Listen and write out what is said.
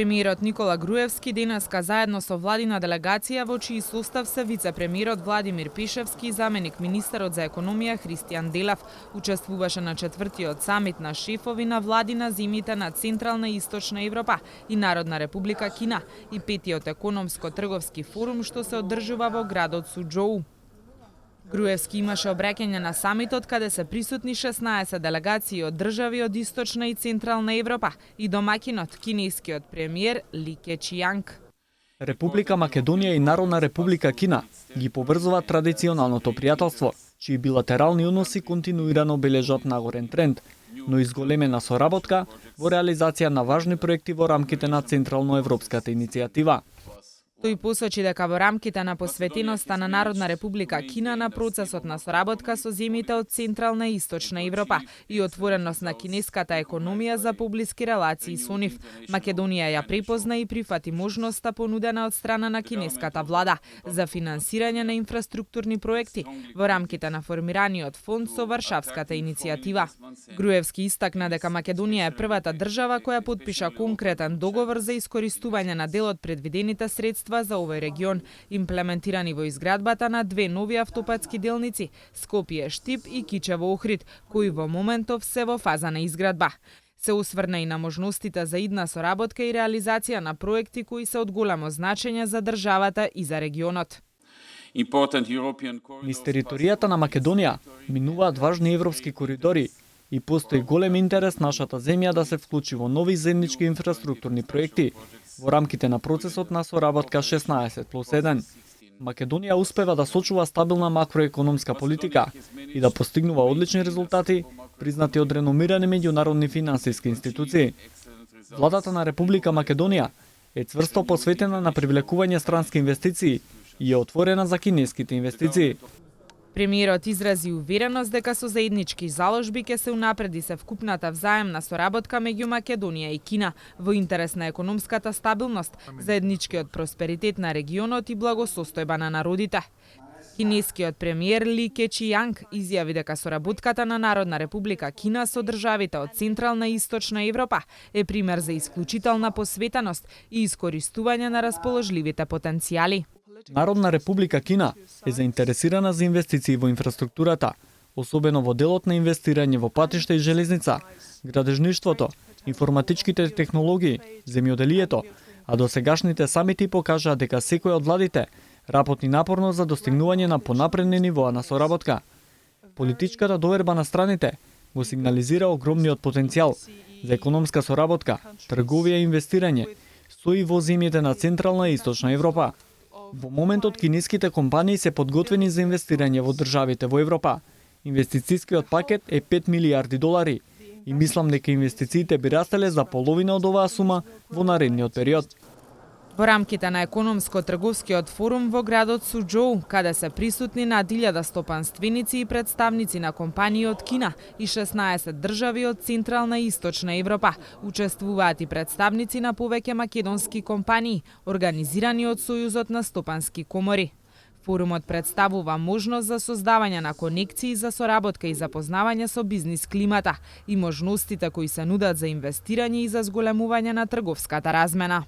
Премиерот Никола Груевски денеска заедно со владина делегација во чиј состав се вице-премиерот Владимир Пишевски и заменик министерот за економија Христијан Делав учествуваше на 4-тиот самит на шефови на влади на земјите на Централна и Источна Европа и Народна република Кина и 5-тиот економско-трговски форум што се одржува во градот Суџоу. Груевски имаше обраќање на самитот каде се присутни 16 делегации од држави од Источна и Централна Европа и домакинот кинескиот премиер Ли Кечијанг. Република Македонија и Народна република Кина ги поврзуваат традиционалното пријателство, чии билатерални односи континуирано бележат нагорен тренд, но и зголемена соработка во реализација на важни проекти во рамките на Централноевропската иницијатива. Тој посочи дека во рамките на посветеноста на Народна република Кина на процесот на соработка со земјите од Централна и Источна Европа и отвореност на кинеската економија за поблиски релации со нив, Македонија ја препозна и прифати можноста понудена од страна на кинеската влада за финансирање на инфраструктурни проекти во рамките на формираниот фонд со Варшавската иницијатива. Груевски истакна дека Македонија е првата држава која потпиша конкретен договор за искористување на дел од предвидените средства за овој регион, имплементирани во изградбата на 2 нови автопатски делници, Скопје-Штип и Кичево-Охрид, кои во моментов се во фаза на изградба. Се осврна и на можностите за идна соработка и реализација на проекти кои се од големо значење за државата и за регионот. Низ територијата на Македонија минуваат важни европски коридори и постои голем интерес нашата земја да се вклучи во нови заеднички инфраструктурни проекти во рамките на процесот на соработка 16+1. Македонија успева да сочува стабилна макроекономска политика и да постигнува одлични резултати, признати од реномирани меѓународни финансиски институции. Владата на Република Македонија е цврсто посветена на привлекување странски инвестиции и е отворена за кинеските инвестиции. Премиерот изрази увереност дека со заеднички заложби ќе се унапреди севкупната взаемна соработка меѓу Македонија и Кина во интерес на економската стабилност, заедничкиот просперитет на регионот и благосостојба на народите. Кинескиот премиер Ли Кечијанг изјави дека соработката на Народна република Кина со државите од Централна и Источна Европа е пример за исклучителна посветеност и искористување на расположливите потенцијали. Народна република Кина е заинтересирана за инвестиции во инфраструктурата, особено во делот на инвестирање во патишта и железница, градежништвото, информатичките технологии, земјоделието, а досегашните самити покажаа дека секој од владите работи напорно за достигнување на понапредни нивоа на соработка. Политичката доверба на страните го сигнализира огромниот потенцијал за економска соработка, трговија и инвестирање со и во земјите на Централна и Источна Европа. Во моментот кинеските компании се подготвени за инвестирање во државите во Европа. Инвестицијскиот пакет е 5 милијарди долари и мислам дека инвестициите би растеле за половина од оваа сума во наредниот период. Во рамките на економско-трговскиот форум во градот Суџоу, каде се присутни над 1000 стопанственици и представници на компании од Кина и 16 држави од Централна и Источна Европа, учествуваат и представници на повеќе македонски компании, организирани од Сојузот на стопански комори. Форумот представува можност за создавање на конекции за соработка и запознавање со бизнис климата и можностите кои се нудат за инвестирање и за зголемување на трговската размена.